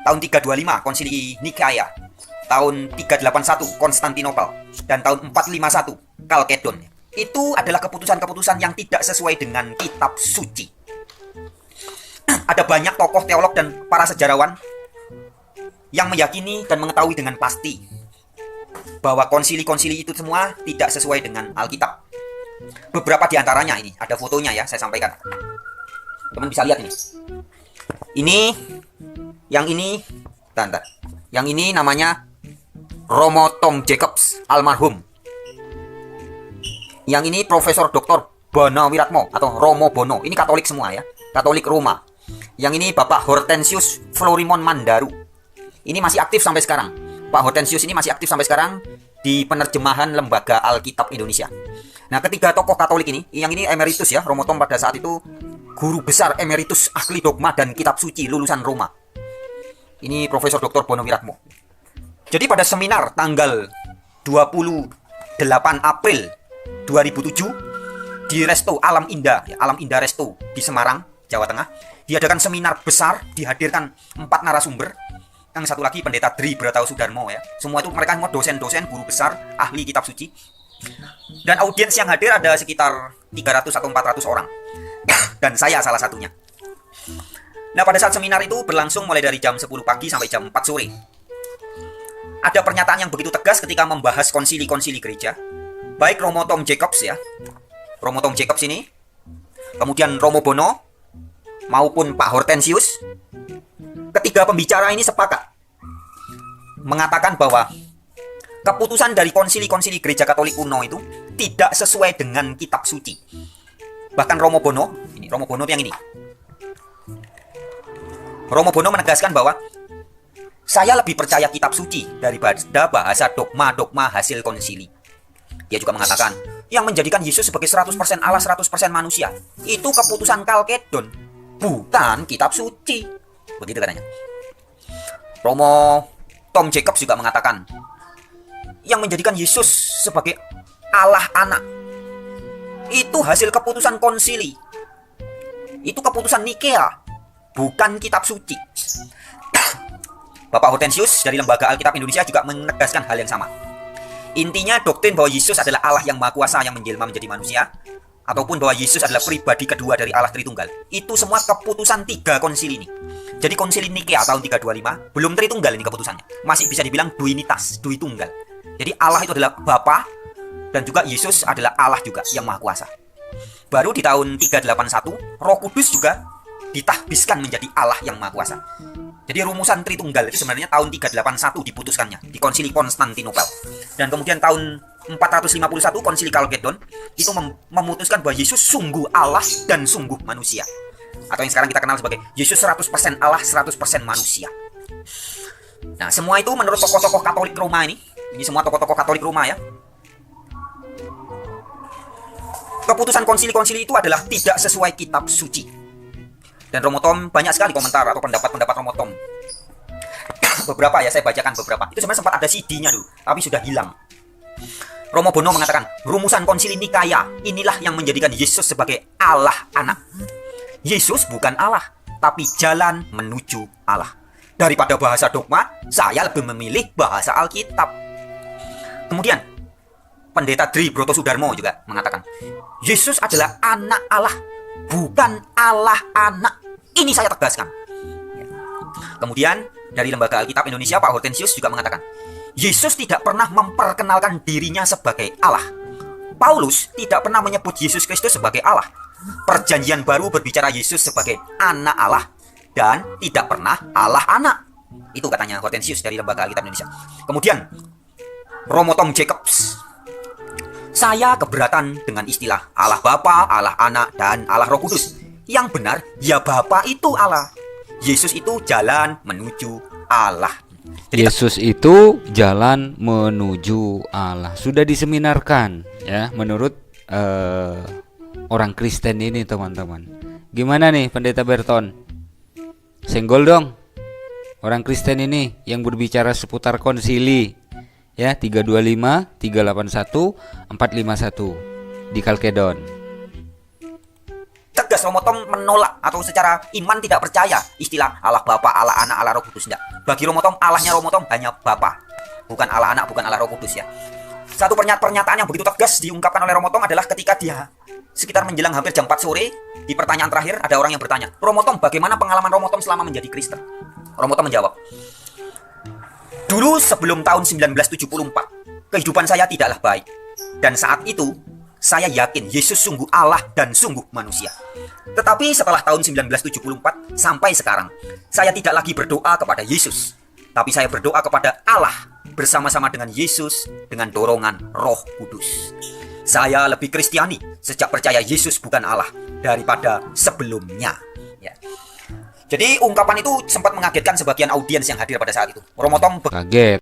tahun 325 Konsili Nikaya, tahun 381 Konstantinopel, dan tahun 451 Kalkedon. Itu adalah keputusan-keputusan yang tidak sesuai dengan kitab suci. Ada banyak tokoh teolog dan para sejarawan yang meyakini dan mengetahui dengan pasti bahwa konsili-konsili itu semua tidak sesuai dengan Alkitab. Beberapa di antaranya ini, ada fotonya ya, saya sampaikan. Teman bisa lihat ini. Yang ini namanya Romo Tom Jacobs almarhum. Yang ini Profesor Dr. Bono Wiratmo atau Romo Bono. Ini Katolik semua ya, Katolik Roma. Yang ini Bapak Hortensius Florimon Mandaru. Ini masih aktif sampai sekarang. Pak Hortensius ini masih aktif sampai sekarang di penerjemahan Lembaga Alkitab Indonesia. Nah, ketiga tokoh Katolik ini, yang ini emeritus ya, Romo Tom pada saat itu guru besar emeritus ahli dogma dan kitab suci lulusan Roma. Ini Profesor Dr. Bono Wiratmo. Jadi pada seminar tanggal 28 April 2007 di Resto Alam Indah, Alam Indah Resto di Semarang, Jawa Tengah, diadakan seminar besar, dihadirkan 4 narasumber. Yang satu lagi Pendeta Dri Bratao Sudarmo ya. Semua itu mereka semua dosen-dosen, guru besar, ahli kitab suci. Dan audiens yang hadir ada sekitar 300 atau 400 orang. Dan saya salah satunya. Nah, pada saat seminar itu berlangsung mulai dari jam 10 pagi sampai jam 4 sore. Ada pernyataan yang begitu tegas ketika membahas konsili-konsili gereja. Baik Romo Tom Jacobs ya, Romo Tom Jacobs ini, kemudian Romo Bono, maupun Pak Hortensius. Ketiga pembicara ini sepakat mengatakan bahwa keputusan dari konsili-konsili gereja Katolik kuno itu tidak sesuai dengan kitab suci. Bahkan Romo Bono, ini Romo Bono yang ini. Romo Bono menegaskan bahwa saya lebih percaya kitab suci daripada bahasa dogma-dogma hasil konsili. Dia juga mengatakan yang menjadikan Yesus sebagai 100% Allah, 100% manusia itu keputusan Kalkedon, bukan kitab suci. Begitu katanya. Romo Tom Jacobs juga mengatakan yang menjadikan Yesus sebagai Allah anak itu hasil keputusan konsili. Itu keputusan Nikea, bukan kitab suci. Bapak Hortensius dari Lembaga Alkitab Indonesia juga menegaskan hal yang sama. Intinya doktrin bahwa Yesus adalah Allah yang Maha Kuasa yang menjelma menjadi manusia, ataupun bahwa Yesus adalah pribadi kedua dari Allah Tritunggal. Itu semua keputusan 3 konsili ini. Jadi konsili Nikea tahun 325 belum Tritunggal ini keputusannya. Masih bisa dibilang duinitas, dui tunggal. Jadi Allah itu adalah Bapa dan juga Yesus adalah Allah juga yang Maha Kuasa. Baru di tahun 381 Roh Kudus juga ditahbiskan menjadi Allah yang Maha Kuasa. Jadi rumusan Tritunggal itu sebenarnya tahun 381 diputuskannya di Konsili Konstantinopel. Dan kemudian tahun 451 Konsili Kalkedon itu memutuskan bahwa Yesus sungguh Allah dan sungguh manusia. Atau yang sekarang kita kenal sebagai Yesus 100% Allah, 100% manusia. Nah, semua itu menurut tokoh-tokoh Katolik Roma ini. Ini semua tokoh-tokoh Katolik Roma ya. Keputusan konsili-konsili itu adalah tidak sesuai kitab suci. Dan Romo Tom banyak sekali komentar atau pendapat-pendapat Romo Tom. Beberapa ya, saya bacakan beberapa. Itu sebenarnya sempat ada CD-nya dulu, tapi sudah hilang. Romo Bono mengatakan, rumusan konsili Nikaya inilah yang menjadikan Yesus sebagai Allah anak. Yesus bukan Allah, tapi jalan menuju Allah. Daripada bahasa dogma, saya lebih memilih bahasa Alkitab. Kemudian, Pendeta Dri Broto Sudarmo juga mengatakan, Yesus adalah anak Allah, bukan Allah anak. Ini saya tegaskan. Kemudian dari Lembaga Alkitab Indonesia Pak Hortensius juga mengatakan Yesus tidak pernah memperkenalkan dirinya sebagai Allah. Paulus tidak pernah menyebut Yesus Kristus sebagai Allah. Perjanjian Baru berbicara Yesus sebagai anak Allah dan tidak pernah Allah anak. Itu katanya Hortensius dari Lembaga Alkitab Indonesia. Kemudian Romo Tom Jacobs, saya keberatan dengan istilah Allah Bapa, Allah Anak, dan Allah Roh Kudus. Yang benar, ya Bapa itu Allah. Yesus itu jalan menuju Allah. Jadi, Yesus itu jalan menuju Allah. Sudah diseminarkan ya menurut orang Kristen ini teman-teman. Gimana nih Pendeta Berton? Senggol dong. Orang Kristen ini yang berbicara seputar konsili ya 325, 381, 451 di Kalkedon. tegas jelas Romo Tom menolak atau secara iman tidak percaya istilah Allah Bapa, Allah Anak, Allah Roh Kudus. Tidak. Bagi Romo Tom, Allahnya Romo Tom hanya Bapa, bukan Allah Anak, bukan Allah Roh Kudus ya. Satu pernyataan yang begitu tegas diungkapkan oleh Romo Tom adalah ketika dia sekitar menjelang hampir jam 4 sore, di pertanyaan terakhir ada orang yang bertanya, Romo Tom, bagaimana pengalaman Romo Tom selama menjadi Kristen? Romo Tom menjawab, dulu sebelum tahun 1974, kehidupan saya tidaklah baik. Dan saat itu, saya yakin Yesus sungguh Allah dan sungguh manusia. Tetapi setelah tahun 1974 sampai sekarang, saya tidak lagi berdoa kepada Yesus, tapi saya berdoa kepada Allah bersama-sama dengan Yesus dengan dorongan Roh Kudus. Saya lebih Kristiani sejak percaya Yesus bukan Allah daripada sebelumnya. Ya. Jadi ungkapan itu sempat mengagetkan sebagian audiens yang hadir pada saat itu. Romo Tom Kaget.